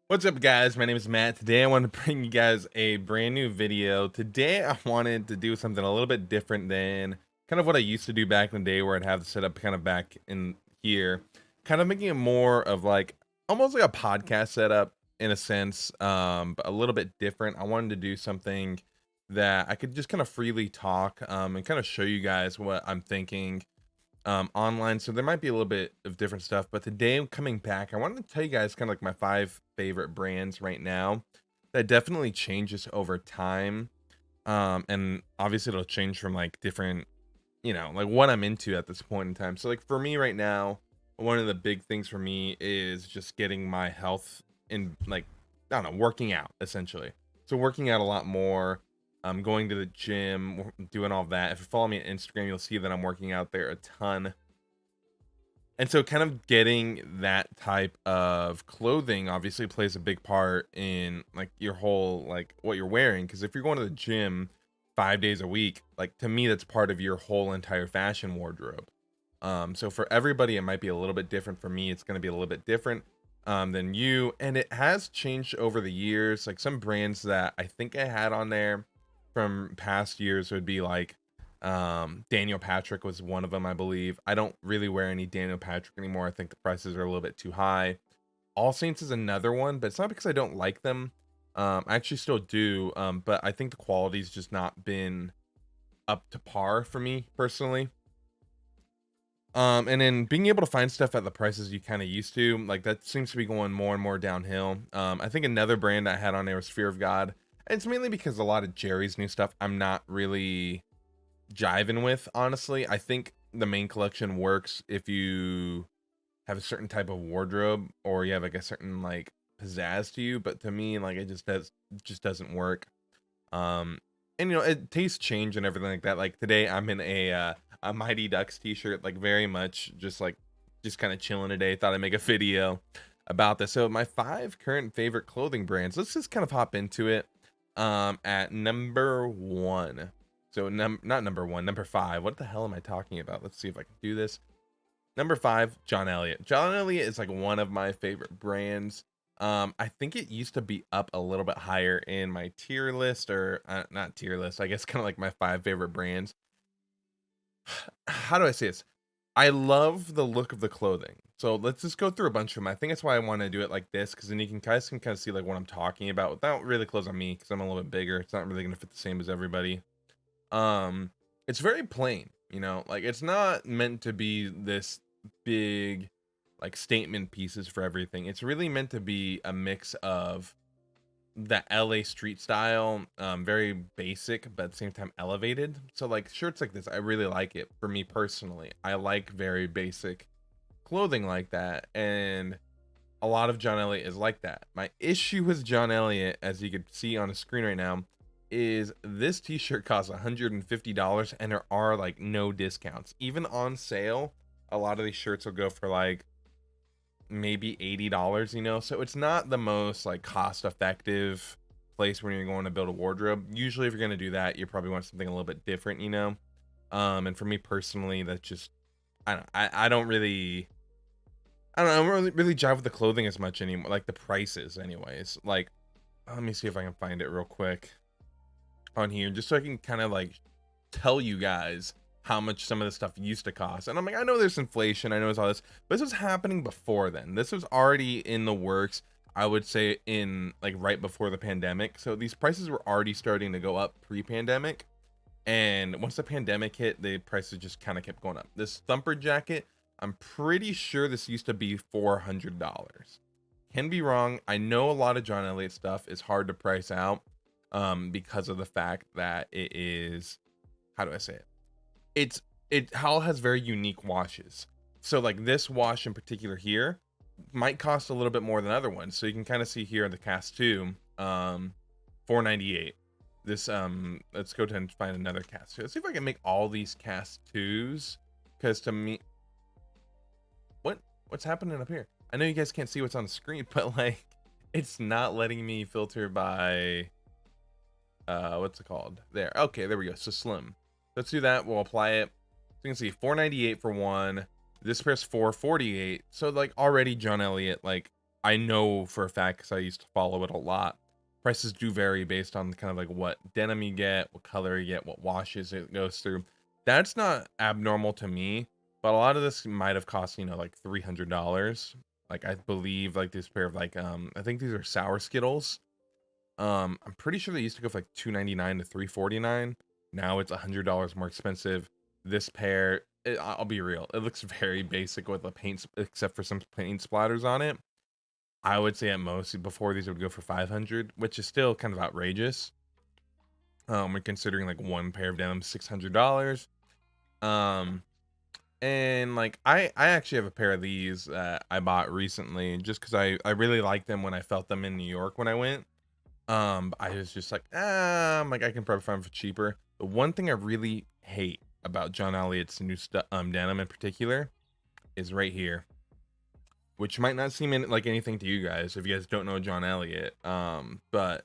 What's up, guys? My name is Matt. Today I want to bring you guys a brand new video. Today I wanted to do something a little bit different than kind of what I used to do back in the day, where I'd have the setup kind of back in here, kind of making it more of like almost like a podcast setup in a sense, but a little bit different. I wanted to do something that I could just kind of freely talk and kind of show you guys what I'm thinking online. So there might be a little bit of different stuff, but today I'm coming back. I wanted to tell you guys kind of like my 5 favorite brands right now. That definitely changes over time. And obviously it'll change from like different, like what I'm into at this point in time. So like for me right now, one of the big things for me is just getting my health in, like, I don't know, working out essentially. So working out a lot more, going to the gym, doing all that. If you follow me on Instagram, you'll see that I'm working out there a ton. And so kind of getting that type of clothing obviously plays a big part in like your whole, like what you're wearing. Because if you're going to the gym 5 days a week, like to me, that's part of your whole entire fashion wardrobe. So for everybody, it might be a little bit different. For me, it's going to be a little bit different than you. And it has changed over the years. Like some brands that I think I had on there from past years would be like Daniel Patrick was one of them, I believe. I don't really wear any Daniel Patrick anymore. I think the prices are a little bit too high. All Saints is another one, but it's not because I don't like them. I actually still do, but I think the quality's just not been up to par for me personally. And then being able to find stuff at the prices you kind of used to, like that seems to be going more and more downhill. I think another brand I had on there was Fear of God. And it's mainly because a lot of Jerry's new stuff I'm not really jiving with, honestly. I think the main collection works if you have a certain type of wardrobe or you have like a certain like pizzazz to you, but to me, like, it just doesn't work. um and it tastes change and everything like that. Like today I'm in a Mighty Ducks t-shirt, like very much just kind of chilling today. Thought I'd make a video about this. So my 5 current favorite clothing brands, let's just kind of hop into it. At number 1, so not number 1, number 5. What the hell am I talking about? Let's see if I can do this. Number 5, John Elliott. John Elliott is like one of my favorite brands. I think it used to be up a little bit higher in my tier list, or not tier list, I guess kind of like my 5 favorite brands. How do I say this? I love the look of the clothing. So let's just go through a bunch of them. I think that's why I want to do it like this, because then you guys can kind of see like what I'm talking about without really close on me, because I'm a little bit bigger. It's not really gonna fit the same as everybody. Um, it's very plain, like it's not meant to be this big like statement pieces for everything. It's really meant to be a mix of the LA street style, very basic, but at the same time elevated. So like shirts like this, I really like it. For me personally, I like very basic clothing like that, and a lot of John Elliott is like that. My issue with John Elliott, as you can see on the screen right now, is this t-shirt costs $150 and there are like no discounts. Even on sale, a lot of these shirts will go for like maybe $80, so it's not the most like cost effective place when you're going to build a wardrobe. Usually if you're going to do that, you probably want something a little bit different. And for me personally, that's just, I don't really, I don't really jive with the clothing as much anymore, like the prices anyways. Like, let me see if I can find it real quick on here, just so I can kind of like tell you guys how much some of this stuff used to cost. And I'm like, I know there's inflation, I know there's all this, but this was happening before then. This was already in the works, I would say, in like right before the pandemic. So these prices were already starting to go up pre-pandemic. And once the pandemic hit, the prices just kind of kept going up. This thumper jacket, I'm pretty sure this used to be $400. Can be wrong. I know a lot of John Elliott stuff is hard to price out, because of the fact that it is, how do I say it? It Howell has very unique washes. So like this wash in particular here might cost a little bit more than other ones. So you can kind of see here in the cast 2, 498. This let's go ahead and find another cast 2. Let's see if I can make all these cast 2s, because to me, what's happening up here? I know you guys can't see what's on the screen, but like it's not letting me filter by what's it called? There. Okay, there we go. So slim. Let's do that. We'll apply it. So you can see 498 for one. This pair's 448. So like already John Elliott, like I know for a fact because I used to follow it a lot. Prices do vary based on kind of like what denim you get, what color you get, what washes it goes through. That's not abnormal to me, but a lot of this might have cost, like $300. Like I believe like this pair of like I think these are sour Skittles. I'm pretty sure they used to go for like 299 to 349. Now it's $100 more expensive. This pair, I'll be real, it looks very basic with the paint, except for some paint splatters on it. I would say at most before these would go for 500, which is still kind of outrageous. When considering like one pair of denim $600. Um, and like I actually have a pair of these that I bought recently just because I really liked them when I felt them in New York when I went. I was just like, I'm like I can probably find them for cheaper. The one thing I really hate about John Elliott's new denim in particular is right here, which might not seem like anything to you guys if you guys don't know John Elliott. But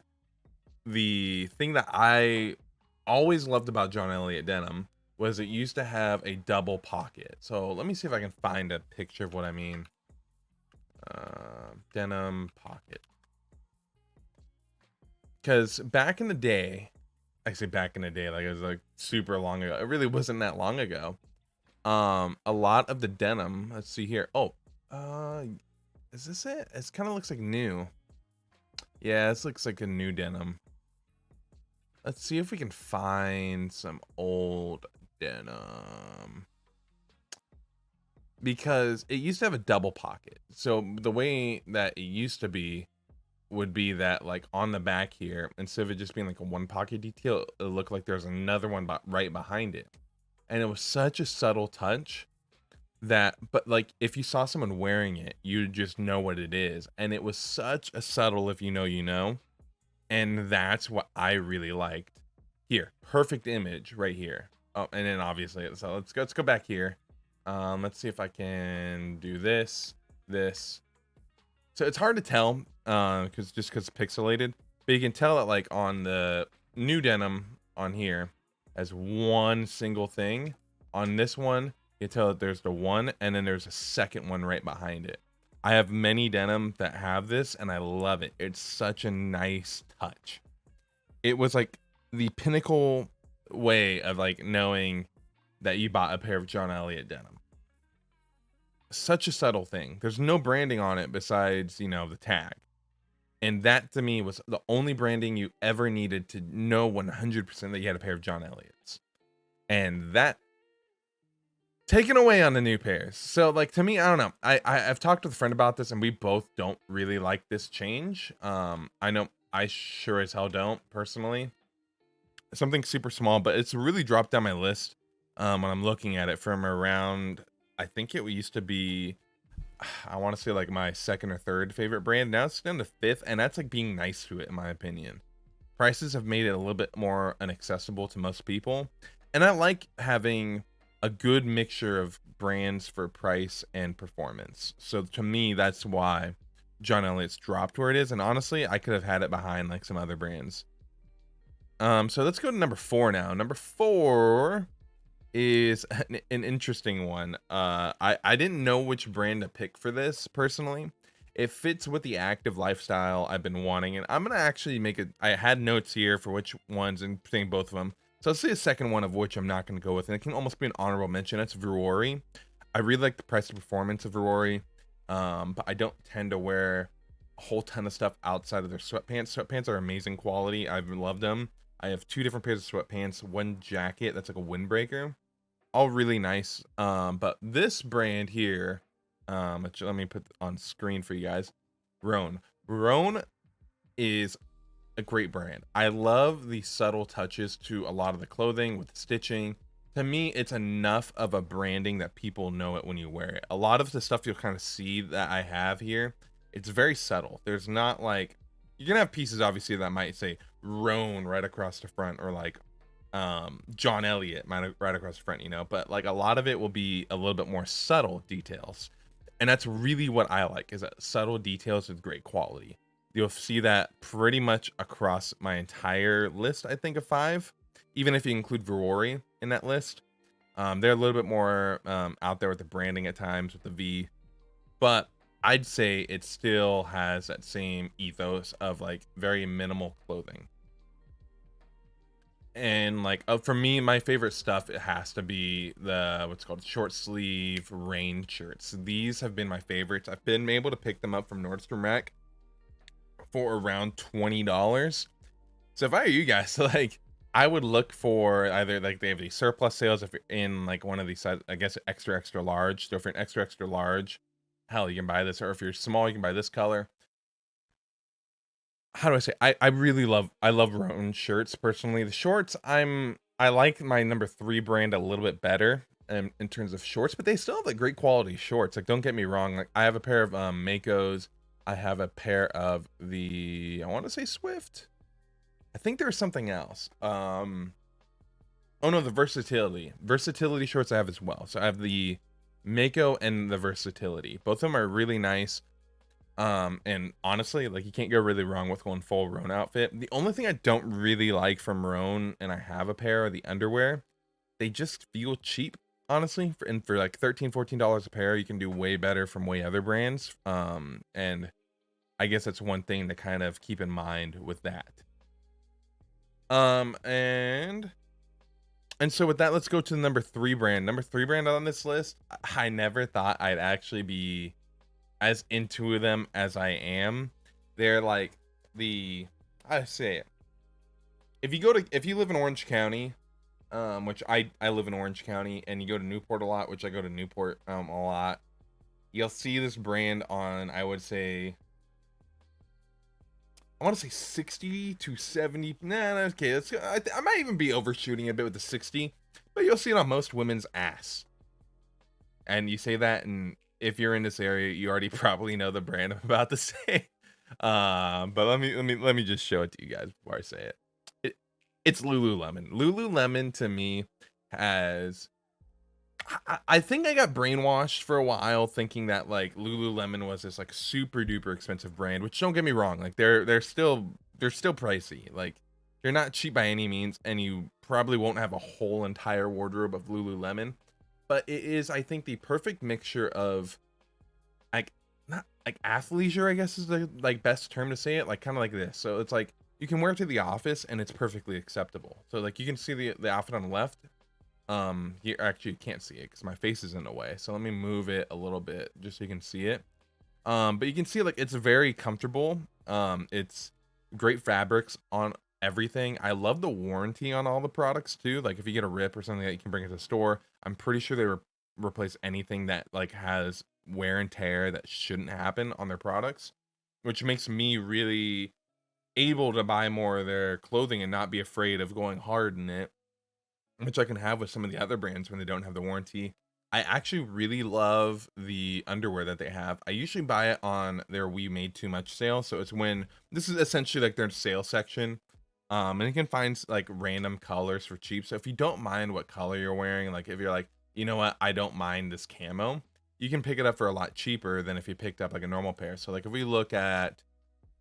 the thing that I always loved about John Elliott denim was it used to have a double pocket. So let me see if I can find a picture of what I mean. Denim pocket. Because back in the day, I say back in the day, like it was like super long ago. It really wasn't that long ago. A lot of the denim, let's see here. Oh, is this it? It kind of looks like new. Yeah, this looks like a new denim. Let's see if we can find some old denim. Because it used to have a double pocket. So the way that it used to be would be that like on the back here, instead of it just being like a one pocket detail, it looked like there's another one right behind it. And it was such a subtle touch that, but like if you saw someone wearing it, you'd just know what it is. And it was such a subtle, if you know, you know. And that's what I really liked. Here, perfect image right here. Oh, and then obviously, so let's go back here. Let's see if I can do this. So it's hard to tell, because it's pixelated, but you can tell that like on the new denim on here as one single thing. On this one, you can tell that there's the one, and then there's a second one right behind it. I have many denim that have this, and I love it. It's such a nice touch. It was like the pinnacle way of like knowing that you bought a pair of John Elliott denim. Such a subtle thing. There's no branding on it besides, the tag. And that to me was the only branding you ever needed to know 100% that you had a pair of John Elliott's. And that taken away on the new pairs. So like to me, I don't know. I've talked with a friend about this and we both don't really like this change. I know I sure as hell don't personally. Something super small, but it's really dropped down my list when I'm looking at it from around, I think it used to be, I want to say like my second or third favorite brand. Now it's down to fifth, and that's like being nice to it, in my opinion. Prices have made it a little bit more inaccessible to most people, and I like having a good mixture of brands for price and performance. So to me, that's why John Elliott's dropped where it is, and honestly, I could have had it behind like some other brands. So let's go to number 4 now. Number 4 is an interesting one. I didn't know which brand to pick for this personally. It fits with the active lifestyle I've been wanting, and I'm gonna actually make it. I had notes here for which ones and saying both of them. So let's say a second one of which I'm not gonna go with, and it can almost be an honorable mention. That's Vuori. I really like the price and performance of Vuori, but I don't tend to wear a whole ton of stuff outside of their sweatpants. Sweatpants are amazing quality. I've loved them. I have 2 different pairs of sweatpants, one jacket that's like a windbreaker, all really nice. But this brand here, which let me put on screen for you guys, Rhone. Rhone is a great brand. I love the subtle touches to a lot of the clothing with the stitching. To me, it's enough of a branding that people know it when you wear it. A lot of the stuff you'll kind of see that I have here, it's very subtle. There's not like, you're gonna have pieces obviously that might say Rhone right across the front, or like John Elliott right across the front, but like a lot of it will be a little bit more subtle details, and that's really what I like, is that subtle details with great quality. You'll see that pretty much across my entire list, I think, of 5, even if you include Vuori in that list. They're a little bit more out there with the branding at times with the V, but I'd say it still has that same ethos of like very minimal clothing. And like for me, my favorite stuff, it has to be the what's called short sleeve rain shirts. These have been my favorites. I've been able to pick them up from Nordstrom Rack for around $20. So if I were you guys, like I would look for either like they have these surplus sales if you're in like one of these size, I guess extra large. So if you're an extra large, hell, you can buy this. Or if you're small, you can buy this color. How do I say? I really I love Rhone shirts personally. The shorts, I like my number 3 brand a little bit better in terms of shorts, but they still have like great quality shorts. Like don't get me wrong. Like I have a pair of Makos. I have a pair of the I want to say Swift. I think there's something else. Oh no, the versatility shorts I have as well. So I have the Mako and the versatility. Both of them are really nice. And honestly, like you can't go really wrong with going full Rhone outfit. The only thing I don't really like from Rhone, and I have a pair of the underwear, they just feel cheap, honestly. For like $13-14 a pair, you can do way better from way other brands. And I guess that's one thing to kind of keep in mind with that. And so with that, let's go to the number 3 brand. Number 3 brand on this list, I never thought I'd actually be as into them as I am. They're like I say it. If you live in Orange County, which I live in Orange County, and you go to Newport a lot, which I go to Newport a lot, you'll see this brand on, I want to say 60 to 70. Nah, okay. I might even be overshooting a bit with the 60, but you'll see it on most women's ass. And you say that, and if you're in this area, you already probably know the brand I'm about to say. But let me just show it to you guys before I say it. It's Lululemon. Lululemon to me has I think I got brainwashed for a while thinking that like Lululemon was this like super duper expensive brand, which don't get me wrong, like they're still pricey. Like they're not cheap by any means, and you probably won't have a whole entire wardrobe of Lululemon, but it is, I think, the perfect mixture of like not like athleisure, I guess is the like best term to say it, like kind of like this. So it's like you can wear it to the office and it's perfectly acceptable. So like you can see the outfit on the left. Here actually you can't see it because my face is in the way. So let me move it a little bit just so you can see it. But you can see like it's very comfortable. It's great fabrics on everything. I love the warranty on all the products too. Like if you get a rip or something that you can bring it to the store, I'm pretty sure they replace anything that like has wear and tear that shouldn't happen on their products, which makes me really able to buy more of their clothing and not be afraid of going hard in it, which I can have with some of the other brands when they don't have the warranty. I actually really love the underwear that they have. I usually buy it on their We Made Too Much sale. So it's when this is essentially like their sale section. And you can find like random colors for cheap. So if you don't mind what color you're wearing, like if you're like, you know what, I don't mind this camo, you can pick it up for a lot cheaper than if you picked up like a normal pair. So like if we look at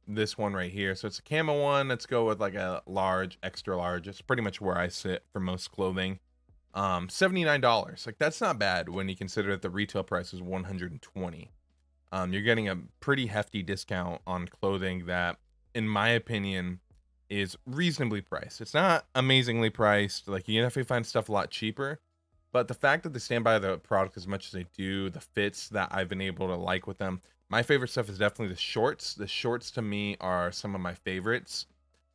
this one right here, so it's a camo one. Let's go with like a large, extra large. It's pretty much where I sit for most clothing. $79. Like that's not bad when you consider that the retail price is $120. You're getting a pretty hefty discount on clothing that, in my opinion, is reasonably priced. It's not amazingly priced. Like you definitely find stuff a lot cheaper, but the fact that they stand by the product as much as they do, the fits that I've been able to like with them. My favorite stuff is definitely the shorts. The shorts to me are some of my favorites.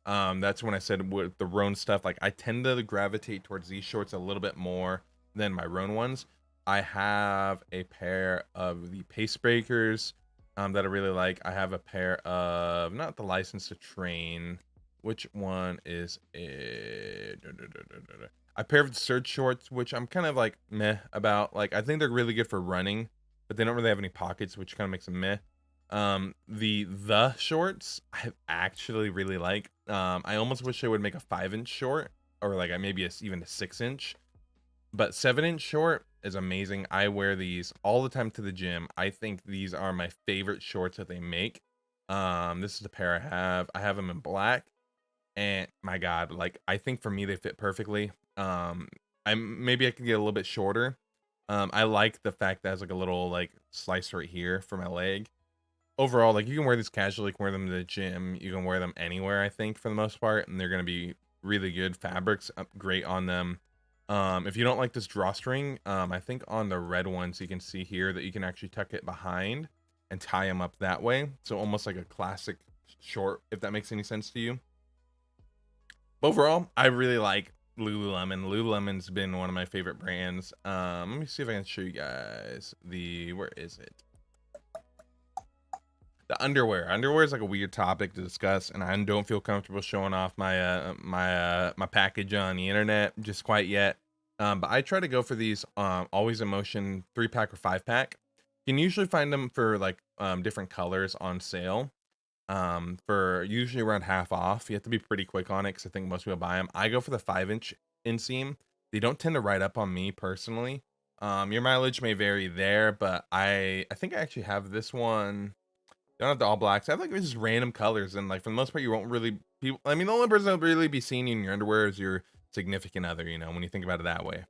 That's when I said with the Rhone stuff, like I tend to gravitate towards these shorts a little bit more than my Rhone ones. I have a pair of the Pace Breakers that I really like. I have a pair of, not the License to Train. Which one is it? A pair of the Surge shorts, which I'm kind of like meh about. Like I think they're really good for running, but they don't really have any pockets, which kind of makes them meh. The shorts I actually really like. I almost wish they would make a 5-inch short, or like maybe even a 6-inch, but 7-inch short is amazing. I wear these all the time to the gym. I think these are my favorite shorts that they make. This is the pair I have. I have them in black, and my God, like I think for me they fit perfectly. Maybe I could get a little bit shorter. I like the fact that it's like a little like slice right here for my leg. overall, like, you can wear these casually, you can wear them to the gym, you can wear them anywhere, I think, for the most part, and they're gonna be really good. Fabrics great on them. If you don't like this drawstring, I think on the red ones you can see here that you can actually tuck it behind and tie them up that way, so almost like a classic short, if that makes any sense to you. Overall, I really like Lululemon. Lululemon's been one of my favorite brands. Let me see if I can show you guys the, where is it? The underwear. Underwear is like a weird topic to discuss, and I don't feel comfortable showing off my package on the internet just quite yet. But I try to go for these Always in Motion 3-pack or 5-pack. You can usually find them for like different colors on sale. For usually around half off. You have to be pretty quick on it because I think most people buy them. I go for the 5-inch inseam. They don't tend to ride up on me personally. Your mileage may vary there, but I think I actually have this one. Don't have the all blacks. I have like just random colors, and like for the most part, you won't really people. I mean, the only person that'll really be seeing you in your underwear is your significant other. You know, when you think about it that way.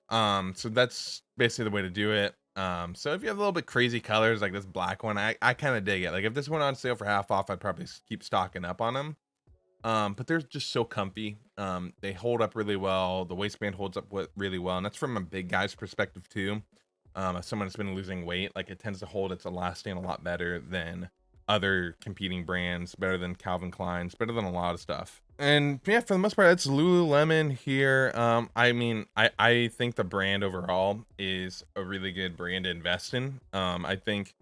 So that's basically the way to do it. So if you have a little bit crazy colors like this black one, I kind of dig it. Like if this went on sale for half off, I'd probably keep stocking up on them. But they're just so comfy. They hold up really well. The waistband holds up really well, and that's from a big guy's perspective too. As someone that's been losing weight, like it tends to hold its elastin a lot better than other competing brands, better than Calvin Klein's, better than a lot of stuff. And yeah, for the most part, it's Lululemon here. I mean, I think the brand overall is a really good brand to invest in. I think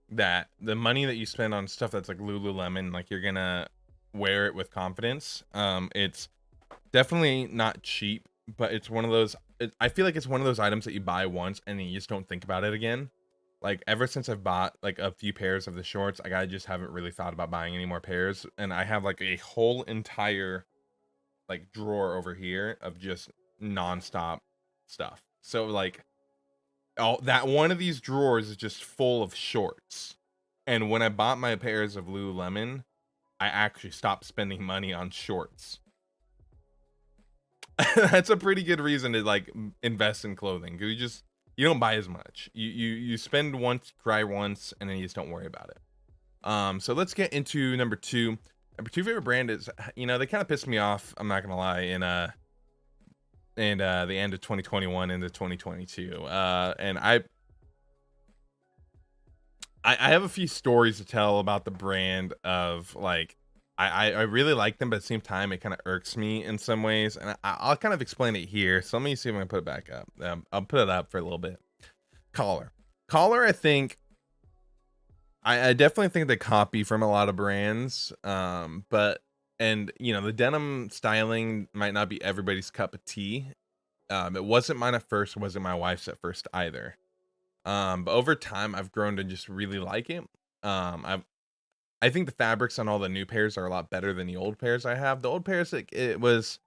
that the money that you spend on stuff that's like Lululemon, like you're gonna wear it with confidence. It's definitely not cheap, but it's one of those. I feel like it's one of those items that you buy once and then you just don't think about it again. Like ever since I've bought like a few pairs of the shorts, like I just haven't really thought about buying any more pairs. And I have like a whole entire like drawer over here of just nonstop stuff. So like all that one of these drawers is just full of shorts. And when I bought my pairs of Lululemon, I actually stopped spending money on shorts. That's a pretty good reason to like invest in clothing because you don't buy as much. You spend once, cry once, and then you just don't worry about it. So let's get into number two. Number two favorite brand is, you know, they kind of pissed me off. I'm not gonna lie. In the end of 2021 into 2022, and I have a few stories to tell about the brand of like I really like them, but at the same time it kind of irks me in some ways, and I'll kind of explain it here. So let me see if I can put it back up. I'll put it up for a little bit. Collar, collar. I think I definitely think they copy from a lot of brands, but and you know the denim styling might not be everybody's cup of tea. It wasn't mine at first, wasn't my wife's at first either. But over time I've grown to just really like it. I think the fabrics on all the new pairs are a lot better than the old pairs I have. The old pairs, it was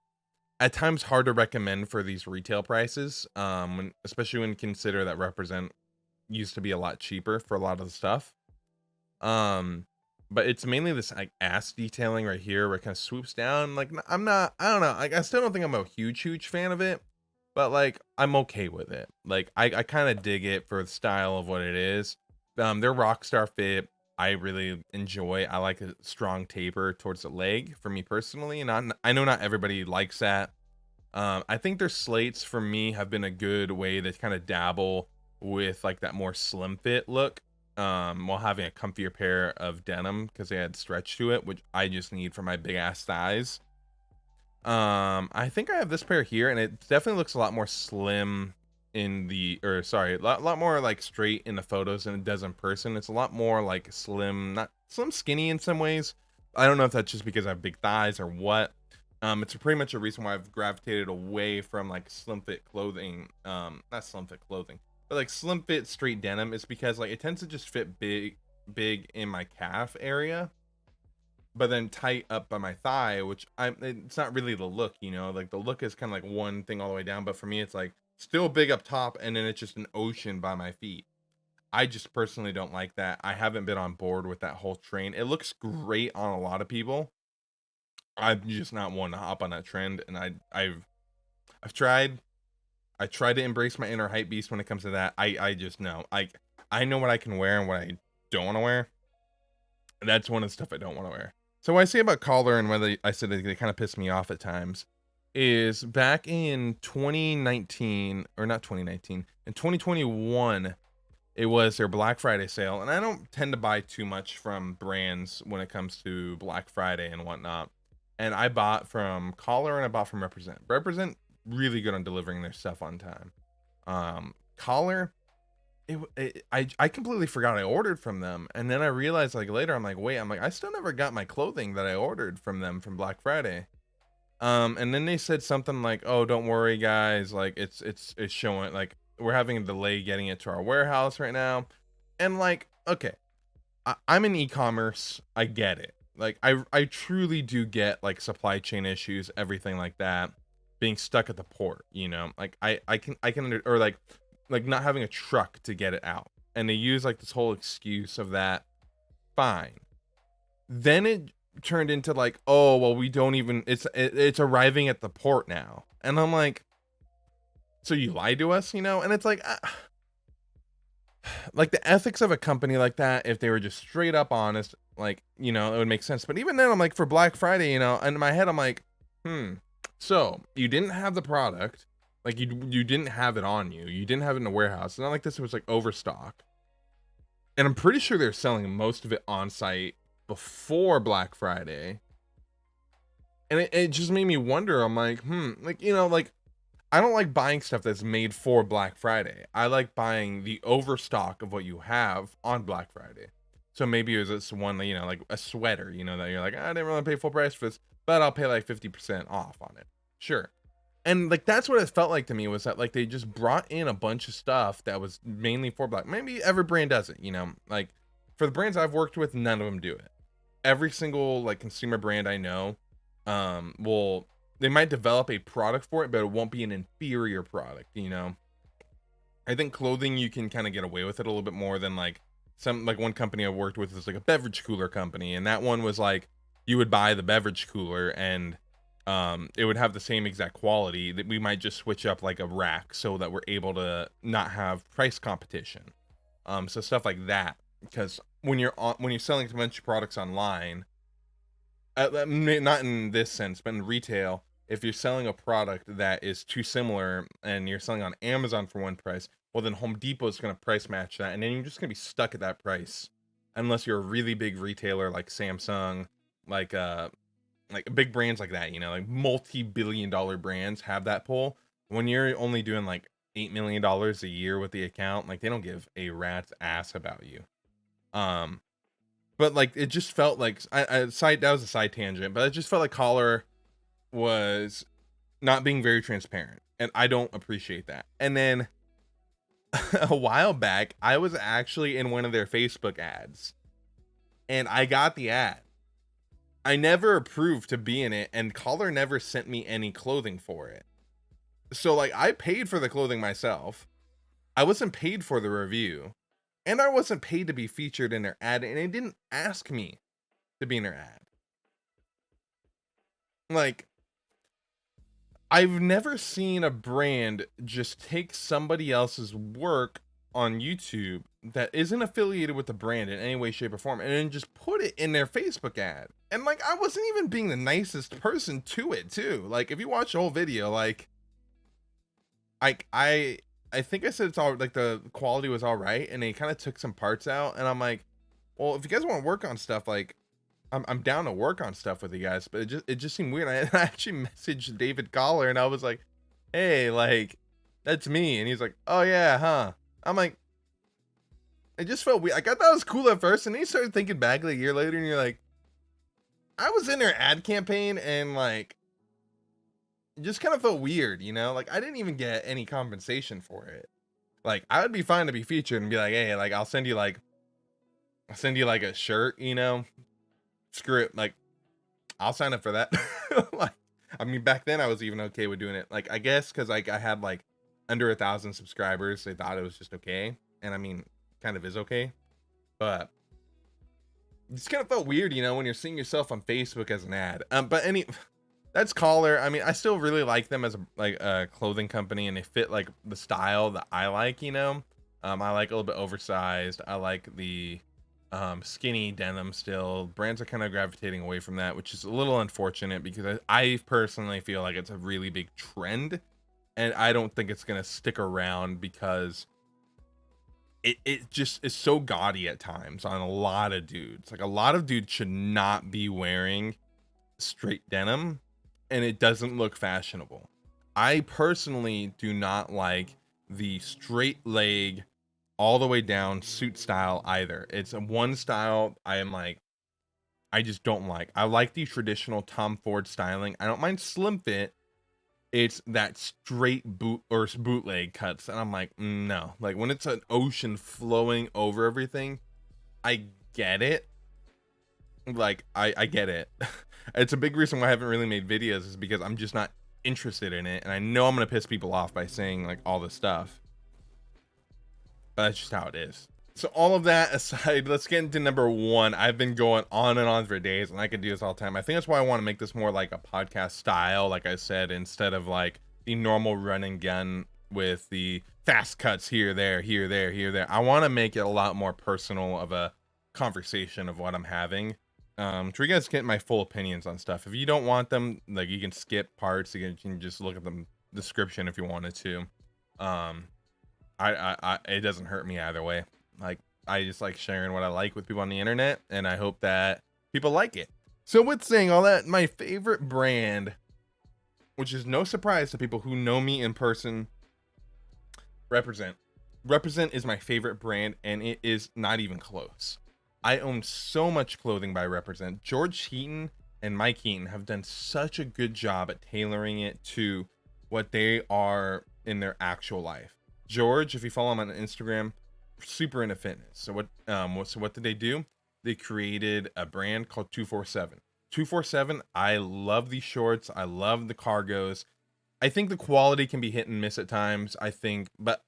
at times hard to recommend for these retail prices. Especially when you consider that represent used to be a lot cheaper for a lot of the stuff. But it's mainly this like ass detailing right here where it kind of swoops down. Like I don't know. Like I still don't think I'm a huge fan of it, but like I'm okay with it. Like I kind of dig it for the style of what it is. Their Rockstar fit I really enjoy. I like a strong taper towards the leg for me personally, and I know not everybody likes that. I think their slates for me have been a good way to kind of dabble with like that more slim fit look, while having a comfier pair of denim because they had stretch to it, which I just need for my big ass thighs. I think I have this pair here, and it definitely looks a lot more slim in the, or sorry, a lot more like straight in the photos than it does in person. It's a lot more like slim, not slim skinny in some ways. I don't know if that's just because I have big thighs or what. It's pretty much a reason why I've gravitated away from like slim fit clothing. Not slim fit clothing, but like slim fit straight denim is because like it tends to just fit big in my calf area, but then tight up by my thigh, which it's not really the look, you know, like the look is kind of like one thing all the way down, but for me it's like still big up top and then it's just an ocean by my feet. I just personally don't like that. I haven't been on board with that whole train. It looks great on a lot of people. I'm just not one to hop on that trend, and I've tried. I try to embrace my inner hype beast when it comes to that. I just know. I know what I can wear and what I don't want to wear. That's one of the stuff I don't want to wear. So what I say about Collar and whether I said they kind of piss me off at times is back in 2019 or not 2019 in 2021 it was their Black Friday sale, and I don't tend to buy too much from brands when it comes to Black Friday and whatnot. And I bought from Collar and I bought from Represent really good on delivering their stuff on time. Collar, I completely forgot I ordered from them, and then I realized like later I'm like, wait, I'm like, I still never got my clothing that I ordered from them from Black Friday. And then they said something like, oh, don't worry guys, like it's showing, like we're having a delay getting it to our warehouse right now. And like, okay, I'm in e-commerce, I get it. Like I truly do get like supply chain issues, everything like that, being stuck at the port, you know, like or like not having a truck to get it out, and they use like this whole excuse of that. Fine. Then it turned into like, oh well, we don't even, it's arriving at the port now, and I'm like, so you lied to us, you know? And it's like the ethics of a company like that, if they were just straight up honest, like, you know, it would make sense. But even then, I'm like, for Black Friday, you know, in my head I'm like, so you didn't have the product, like you didn't have it on you, you didn't have it in the warehouse. It's not like this was like overstock, and I'm pretty sure they're selling most of it on site before Black Friday. And it just made me wonder. I'm like, like, you know, like I don't like buying stuff that's made for Black Friday. I like buying the overstock of what you have on Black Friday. So maybe it was this one, you know, like a sweater, you know, that you're like, I didn't really pay full price for this, but I'll pay like 50% off on it. Sure. And like that's what it felt like to me, was that like they just brought in a bunch of stuff that was mainly for Black. Maybe every brand does it, you know, like for the brands I've worked with, none of them do it. Every single like consumer brand I know, will, they might develop a product for it, but it won't be an inferior product, you know. I think clothing, you can kind of get away with it a little bit more than like some, like one company I worked with is like a beverage cooler company, and that one was like you would buy the beverage cooler and it would have the same exact quality, that we might just switch up like a rack so that we're able to not have price competition. So stuff like that, because when you're selling a bunch of products online, not in this sense, but in retail, if you're selling a product that is too similar and you're selling on Amazon for one price, well then Home Depot is going to price match that, and then you're just going to be stuck at that price unless you're a really big retailer like Samsung, like big brands like that, you know, like multi-billion-dollar brands have that pull. When you're only doing like $8 million a year with the account, like they don't give a rat's ass about you. But like it just felt like that was a side tangent, but it just felt like Collar was not being very transparent, and I don't appreciate that. And then a while back, I was actually in one of their Facebook ads, and I got the ad. I never approved to be in it, and Collar never sent me any clothing for it. So like I paid for the clothing myself. I wasn't paid for the review, and I wasn't paid to be featured in their ad, and they didn't ask me to be in their ad. Like, I've never seen a brand just take somebody else's work on YouTube that isn't affiliated with the brand in any way, shape, or form, and then just put it in their Facebook ad. And like, I wasn't even being the nicest person to it, too. Like, if you watch the whole video, like, I think I said it's all, like, the quality was all right, and they kind of took some parts out, and I'm like, well, if you guys want to work on stuff, like, I'm down to work on stuff with you guys, but it just seemed weird. I actually messaged David Collar, and I was like, hey, like, that's me. And he's like, oh yeah, huh? I'm like, it just felt weird. Like, I thought it was cool at first, and then you started thinking back like a year later, and you're like, I was in their ad campaign, and like, it just kind of felt weird, you know? Like, I didn't even get any compensation for it. Like, I would be fine to be featured and be like, hey, like, I'll send you like a shirt, you know? Screw it, like, I'll sign up for that. Like, I mean, back then I was even okay with doing it. Like, I guess because like I had like under 1,000 subscribers, they thought it was just okay. And I mean, kind of is okay, but it just kind of felt weird, you know, when you're seeing yourself on Facebook as an ad. But that's Collar. I mean, I still really like them as a clothing company, and they fit like the style that I like, you know. I like a little bit oversized. I like the skinny denim still. Brands are kind of gravitating away from that, which is a little unfortunate because I personally feel like it's a really big trend, and I don't think it's gonna stick around because it just is so gaudy at times on a lot of dudes. Like a lot of dudes should not be wearing straight denim, and it doesn't look fashionable. I personally do not like the straight leg all the way down suit style either. It's a one style I am like, I just don't like. I like the traditional Tom Ford styling. I don't mind slim fit. It's that straight boot or bootleg cuts, and I'm like, no. Like when it's an ocean flowing over everything, I get it. Like I get it. It's a big reason why I haven't really made videos is because I'm just not interested in it, and I know I'm gonna piss people off by saying like all this stuff. But that's just how it is. So all of that aside, let's get into number one. I've been going on and on for days, and I could do this all the time. I think that's why I want to make this more like a podcast style, like I said, instead of like the normal run and gun with the fast cuts here, there, here, there, here, there. I want to make it a lot more personal of a conversation of what I'm having. So you guys get my full opinions on stuff. If you don't want them, like you can skip parts. You can just look at the description if you wanted to. It doesn't hurt me either way. Like I just like sharing what I like with people on the internet, and I hope that people like it. So with saying all that, my favorite brand, which is no surprise to people who know me in person, Represent. Represent is my favorite brand, and it is not even close. I own so much clothing by Represent. George Heaton and Mike Heaton have done such a good job at tailoring it to what they are in their actual life. George, if you follow him on Instagram, super into fitness. So what did they do? They created a brand called 247. 247, I love these shorts. I love the cargos. I think the quality can be hit and miss at times. But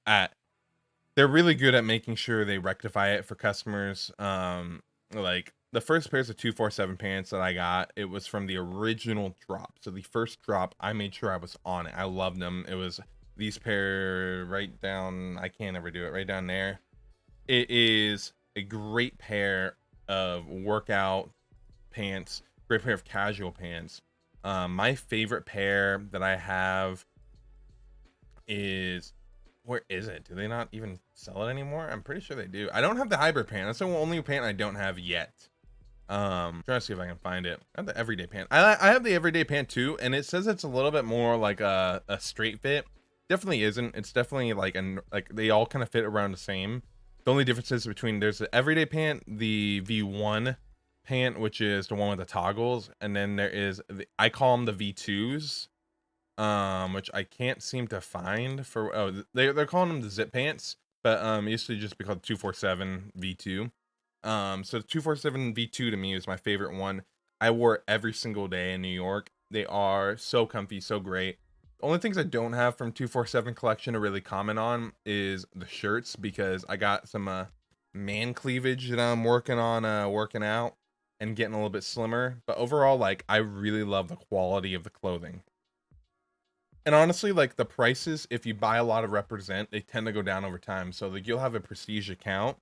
they're really good at making sure they rectify it for customers. Like the first pairs of 247 pants that I got, it was from the original drop. So the first drop, I made sure I was on it. I loved them. It was these pair right down, I can't ever do it, right down there. It is a great pair of workout pants, great pair of casual pants. My favorite pair that I have is, where is it? Do they not even sell it anymore? I'm pretty sure they do. I don't have the hybrid pant. That's the only pant I don't have yet. Trying to see if I can find it. I have the everyday pant. I have the everyday pant too, and it says it's a little bit more like a straight fit. Definitely isn't. It's definitely like they all kind of fit around the same. The only difference is between there's the everyday pant, the V1 pant, which is the one with the toggles, and then there is I call them the V2s, which I can't seem to find for they're calling them the zip pants, but it used to just be called 247 V2. So the 247 V2 to me is my favorite one. I wore it every single day in New York. They are so comfy, so great. Only things I don't have from 247 collection to really comment on is the shirts, because I got some man cleavage that I'm working on working out and getting a little bit slimmer. But overall, like, I really love the quality of the clothing. And honestly, like, the prices, if you buy a lot of Represent, they tend to go down over time. So like you'll have a prestige account,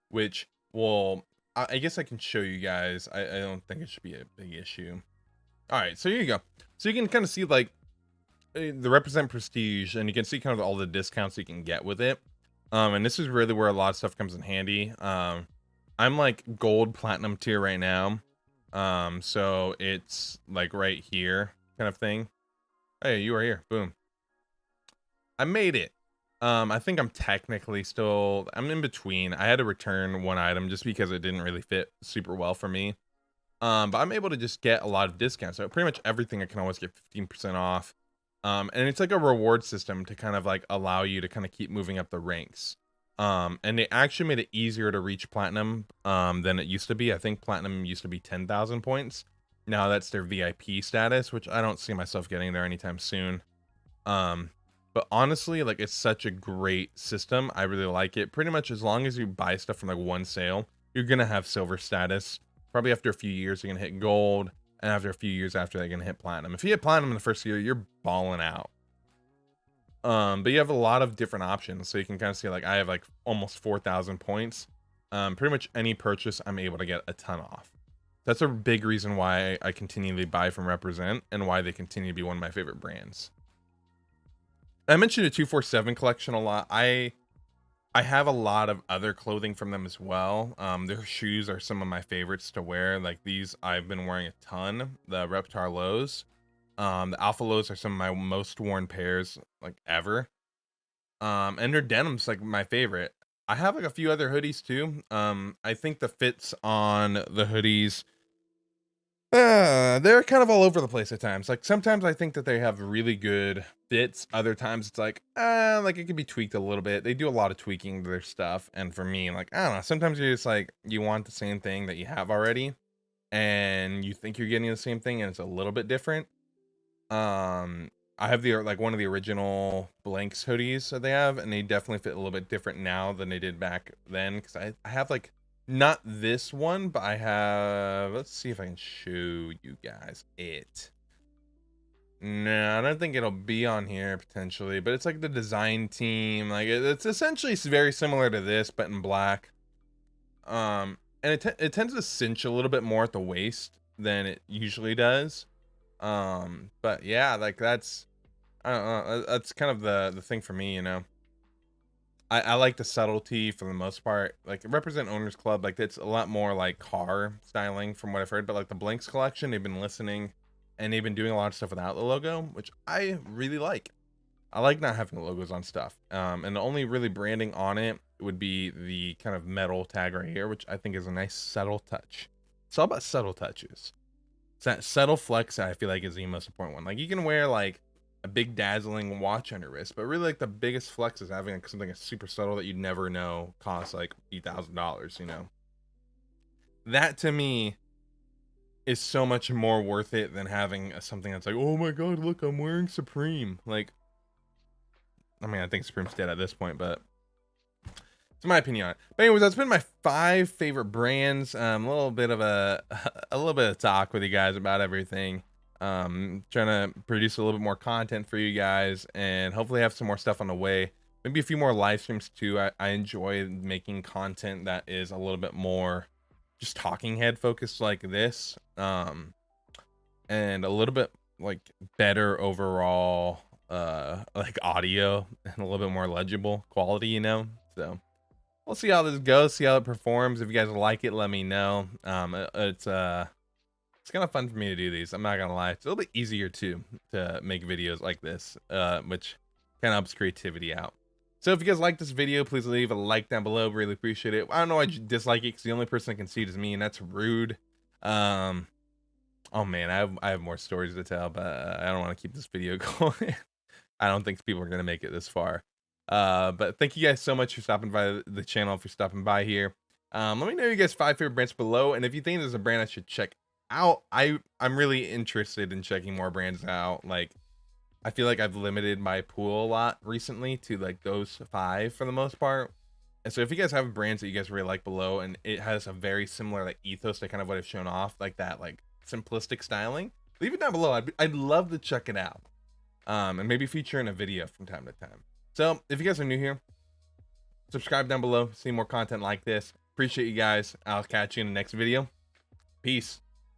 which will, I guess I can show you guys. I don't think it should be a big issue. All right, so here you go. So you can kind of see like the Represent Prestige, and you can see kind of all the discounts you can get with it. And this is really where a lot of stuff comes in handy. I'm like gold platinum tier right now. So it's like right here kind of thing. Hey, you are here. Boom. I made it. I think I'm technically still, I'm in between. I had to return one item just because it didn't really fit super well for me. But I'm able to just get a lot of discounts. So pretty much everything I can always get 15% off. And it's like a reward system to kind of like allow you to kind of keep moving up the ranks. And they actually made it easier to reach platinum than it used to be. I think platinum used to be 10,000 points. Now that's their VIP status, which I don't see myself getting there anytime soon. But honestly, like, it's such a great system. I really like it. Pretty much as long as you buy stuff from like one sale, you're gonna have silver status. Probably after a few years, you're gonna hit gold, and after a few years after that, you're gonna hit platinum. If you hit platinum in the first year, you're balling out. But you have a lot of different options, so you can kind of see like I have like almost 4,000 points. Pretty much any purchase I'm able to get a ton off. That's a big reason why I continually buy from Represent and why they continue to be one of my favorite brands. I mentioned the 247 collection a lot. I have a lot of other clothing from them as well. Their shoes are some of my favorites to wear. Like these, I've been wearing a ton. The Reptar lows, the Alpha lows are some of my most worn pairs like ever. And their denim's like my favorite. I have like a few other hoodies too. I think the fits on the hoodies, they're kind of all over the place at times. Like sometimes I think that they have really good fits. Other times it's like it could be tweaked a little bit. They do a lot of tweaking to their stuff. And for me, like, I don't know, sometimes you're just like, you want the same thing that you have already and you think you're getting the same thing and it's a little bit different. I have the like one of the original blanks hoodies that they have, and they definitely fit a little bit different now than they did back then. Because I have like not this one, but I have. Let's see if I can show you guys it. No, I don't think it'll be on here potentially, but it's like the design team. Like it's essentially very similar to this, but in black. And it tends to cinch a little bit more at the waist than it usually does. But yeah, like that's, I don't know, that's kind of the thing for me, you know. I like the subtlety for the most part. Like Represent Owners Club, like it's a lot more like car styling from what I've heard. But like the Blanks collection, they've been listening and they've been doing a lot of stuff without the logo, which I really like. I like not having the logos on stuff. And the only really branding on it would be the kind of metal tag right here, which I think is a nice subtle touch. It's all about subtle touches. It's that subtle flex that I feel like is the most important one. Like you can wear like a big dazzling watch on your wrist, but really like the biggest flex is having like something super subtle that you'd never know costs like $8,000, you know. That to me is so much more worth it than having something that's like, oh my god, look, I'm wearing Supreme. Like, I mean, I think Supreme's dead at this point, but it's my opinion on it. But anyways, that's been my 5 favorite brands. A little bit of a little bit of talk with you guys about everything. Trying to produce a little bit more content for you guys and hopefully have some more stuff on the way. Maybe a few more live streams too. I enjoy making content that is a little bit more just talking head focused like this. And a little bit like better overall like audio and a little bit more legible quality, you know. So we'll see how this goes, see how it performs. If you guys like it, let me know. It's kind of fun for me to do these. I'm not gonna lie. It's a little bit easier too to make videos like this, which kind of helps creativity out. So if you guys like this video, please leave a like down below. Really appreciate it. I don't know why you dislike it because the only person that can see it is me, and that's rude. Oh man, I have more stories to tell, but I don't want to keep this video going. I don't think people are gonna make it this far. But thank you guys so much for stopping by the channel, for stopping by here. Let me know your guys' 5 favorite brands below, and if you think there's a brand I should check out, I'm really interested in checking more brands out. Like I feel like I've limited my pool a lot recently to like those 5 for the most part. And so if you guys have brands that you guys really like below and it has a very similar like ethos to kind of what I've shown off, like that like simplistic styling, leave it down below. I'd love to check it out. And maybe feature in a video from time to time. So if you guys are new here, subscribe down below, see more content like this. Appreciate you guys. I'll catch you in the next video. Peace.